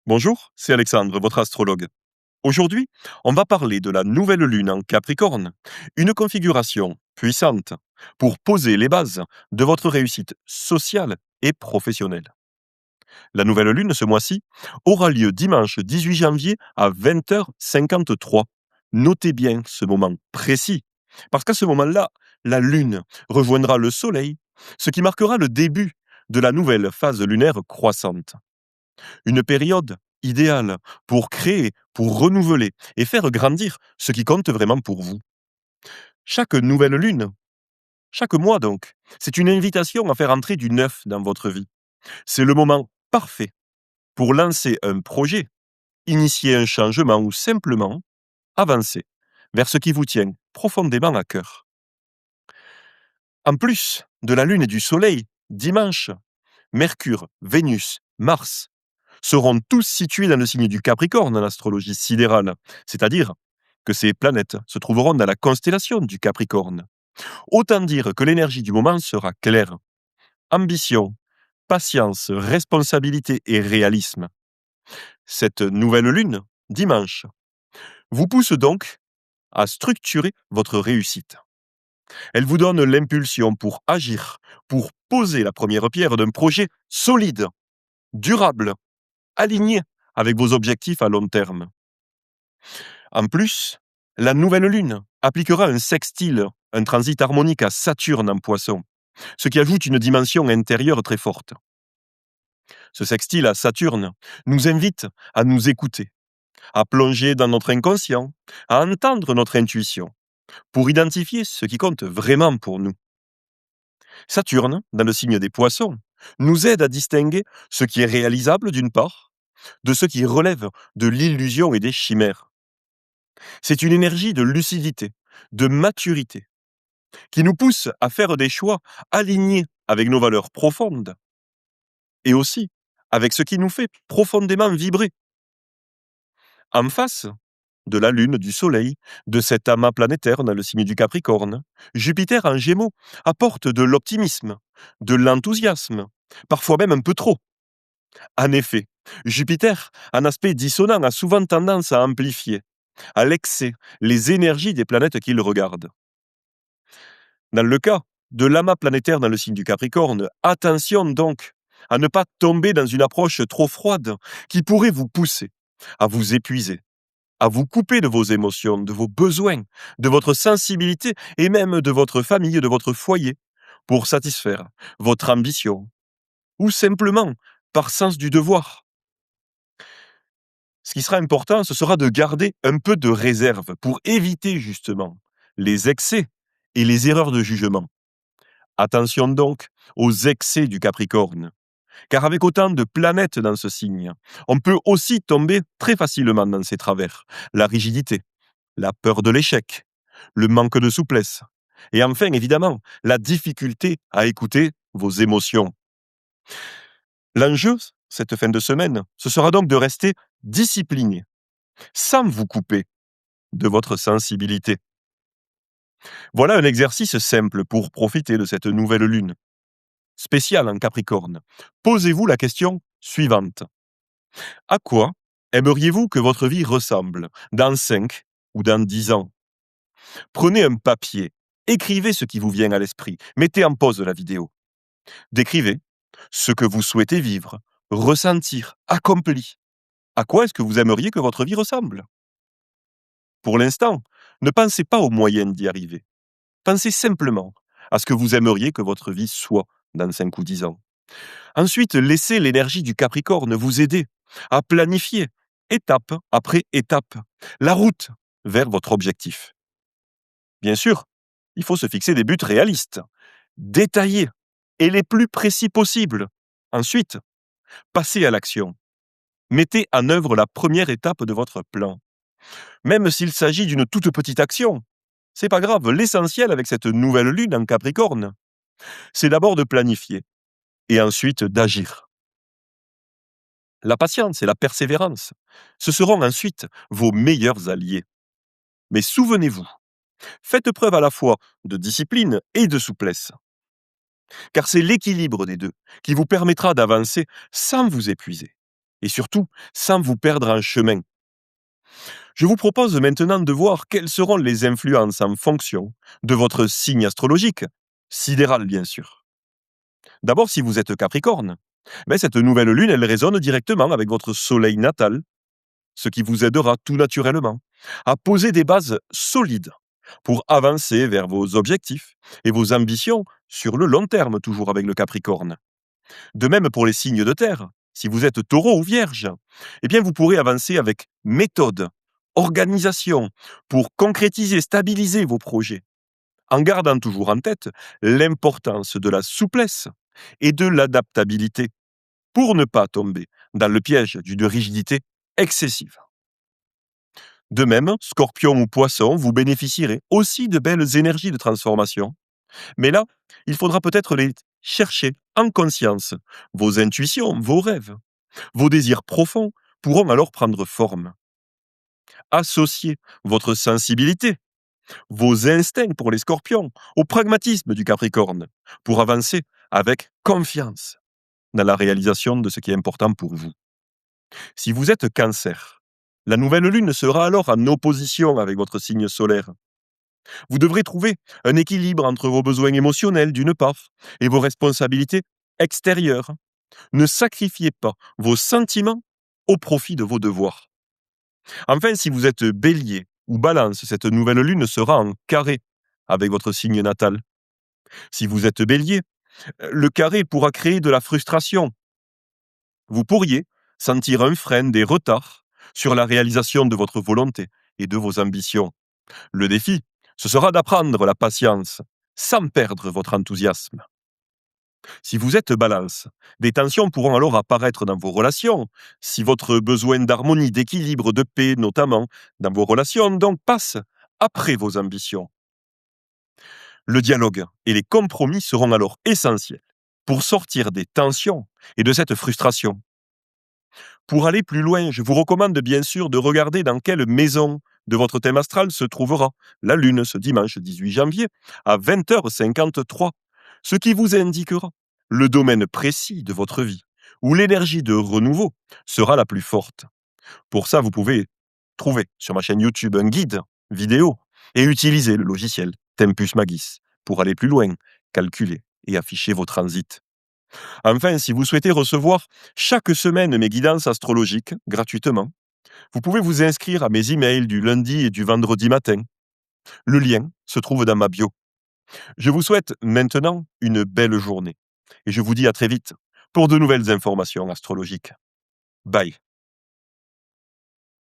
Bonjour, c'est Alexandre, votre astrologue. Aujourd'hui, on va parler de la nouvelle lune en Capricorne, une configuration puissante pour poser les bases de votre réussite sociale et professionnelle. La nouvelle lune, ce mois-ci, aura lieu dimanche 18 janvier à 20h53. Notez bien ce moment précis, parce qu'à ce moment-là, la lune rejoindra le soleil, ce qui marquera le début de la nouvelle phase lunaire croissante. Une période idéale pour créer, pour renouveler et faire grandir ce qui compte vraiment pour vous. Chaque nouvelle lune, chaque mois donc, c'est une invitation à faire entrer du neuf dans votre vie. C'est le moment parfait pour lancer un projet, initier un changement ou simplement avancer vers ce qui vous tient profondément à cœur. En plus de la lune et du soleil, dimanche, Mercure, Vénus, Mars seront tous situés dans le signe du Capricorne en astrologie sidérale, c'est-à-dire que ces planètes se trouveront dans la constellation du Capricorne. Autant dire que l'énergie du moment sera claire. Ambition, patience, responsabilité et réalisme. Cette nouvelle lune, dimanche, vous pousse donc à structurer votre réussite. Elle vous donne l'impulsion pour agir, pour poser la première pierre d'un projet solide, durable, aligné avec vos objectifs à long terme. En plus, la nouvelle lune appliquera un sextile, un transit harmonique à Saturne en Poisson, ce qui ajoute une dimension intérieure très forte. Ce sextile à Saturne nous invite à nous écouter, à plonger dans notre inconscient, à entendre notre intuition, pour identifier ce qui compte vraiment pour nous. Saturne, dans le signe des Poissons, nous aide à distinguer ce qui est réalisable d'une part, de ce qui relève de l'illusion et des chimères. C'est une énergie de lucidité, de maturité, qui nous pousse à faire des choix alignés avec nos valeurs profondes et aussi avec ce qui nous fait profondément vibrer. En face de la Lune, du Soleil, de cet amas planétaire dans le signe du Capricorne, Jupiter en Gémeaux apporte de l'optimisme, de l'enthousiasme, parfois même un peu trop. En effet, Jupiter, en aspect dissonant, a souvent tendance à amplifier, à l'excès, les énergies des planètes qu'il regarde. Dans le cas de l'amas planétaire dans le signe du Capricorne, attention donc à ne pas tomber dans une approche trop froide qui pourrait vous pousser à vous épuiser, à vous couper de vos émotions, de vos besoins, de votre sensibilité et même de votre famille, de votre foyer, pour satisfaire votre ambition ou simplement par sens du devoir. Ce qui sera important, ce sera de garder un peu de réserve pour éviter justement les excès et les erreurs de jugement. Attention donc aux excès du Capricorne, car avec autant de planètes dans ce signe, on peut aussi tomber très facilement dans ces travers. La rigidité, la peur de l'échec, le manque de souplesse, et enfin évidemment la difficulté à écouter vos émotions. L'enjeu, cette fin de semaine, ce sera donc de rester discipliné, sans vous couper de votre sensibilité. Voilà un exercice simple pour profiter de cette nouvelle lune spéciale en Capricorne. Posez-vous la question suivante. À quoi aimeriez-vous que votre vie ressemble dans 5 ou dans 10 ans? Prenez un papier, écrivez ce qui vous vient à l'esprit, mettez en pause la vidéo. Décrivez ce que vous souhaitez vivre, ressentir, accomplir. À quoi est-ce que vous aimeriez que votre vie ressemble? Pour l'instant, ne pensez pas aux moyens d'y arriver. Pensez simplement à ce que vous aimeriez que votre vie soit dans 5 ou 10 ans. Ensuite, laissez l'énergie du Capricorne vous aider à planifier, étape après étape, la route vers votre objectif. Bien sûr, il faut se fixer des buts réalistes, détaillés et les plus précis possibles. Ensuite, passez à l'action. Mettez en œuvre la première étape de votre plan. Même s'il s'agit d'une toute petite action, c'est pas grave. L'essentiel avec cette nouvelle lune en Capricorne, c'est d'abord de planifier et ensuite d'agir. La patience et la persévérance, ce seront ensuite vos meilleurs alliés. Mais souvenez-vous, faites preuve à la fois de discipline et de souplesse, car c'est l'équilibre des deux qui vous permettra d'avancer sans vous épuiser. et surtout sans vous perdre en chemin. Je vous propose maintenant de voir quelles seront les influences en fonction de votre signe astrologique, sidéral bien sûr. D'abord, si vous êtes Capricorne, cette nouvelle lune, elle résonne directement avec votre soleil natal, ce qui vous aidera tout naturellement à poser des bases solides pour avancer vers vos objectifs et vos ambitions sur le long terme, toujours avec le Capricorne. De même pour les signes de terre, si vous êtes taureau ou vierge, eh bien vous pourrez avancer avec méthode, organisation, pour concrétiser, stabiliser vos projets, en gardant toujours en tête l'importance de la souplesse et de l'adaptabilité pour ne pas tomber dans le piège d'une rigidité excessive. De même, scorpion ou poisson, vous bénéficierez aussi de belles énergies de transformation. Mais là, il faudra peut-être les chercher en conscience. Vos intuitions, vos rêves, vos désirs profonds pourront alors prendre forme. Associez votre sensibilité, vos instincts pour les scorpions, au pragmatisme du capricorne, pour avancer avec confiance dans la réalisation de ce qui est important pour vous. Si vous êtes cancer, la nouvelle lune sera alors en opposition avec votre signe solaire. Vous devrez trouver un équilibre entre vos besoins émotionnels d'une part et vos responsabilités extérieures. Ne sacrifiez pas vos sentiments au profit de vos devoirs. Enfin, si vous êtes bélier ou balance, cette nouvelle lune sera en carré avec votre signe natal. Si vous êtes bélier, le carré pourra créer de la frustration. Vous pourriez sentir un frein, des retards sur la réalisation de votre volonté et de vos ambitions. Le défi, ce sera d'apprendre la patience sans perdre votre enthousiasme. Si vous êtes balance, des tensions pourront alors apparaître dans vos relations. Si votre besoin d'harmonie, d'équilibre, de paix notamment dans vos relations donc passe après vos ambitions. Le dialogue et les compromis seront alors essentiels pour sortir des tensions et de cette frustration. Pour aller plus loin, je vous recommande bien sûr de regarder dans quelle maison de votre thème astral se trouvera la Lune ce dimanche 18 janvier à 20h53, ce qui vous indiquera le domaine précis de votre vie où l'énergie de renouveau sera la plus forte. Pour ça, vous pouvez trouver sur ma chaîne YouTube un guide vidéo et utiliser le logiciel Tempus Magis pour aller plus loin, calculer et afficher vos transits. Enfin, si vous souhaitez recevoir chaque semaine mes guidances astrologiques gratuitement, vous pouvez vous inscrire à mes emails du lundi et du vendredi matin. Le lien se trouve dans ma bio. Je vous souhaite maintenant une belle journée et je vous dis à très vite pour de nouvelles informations astrologiques. Bye.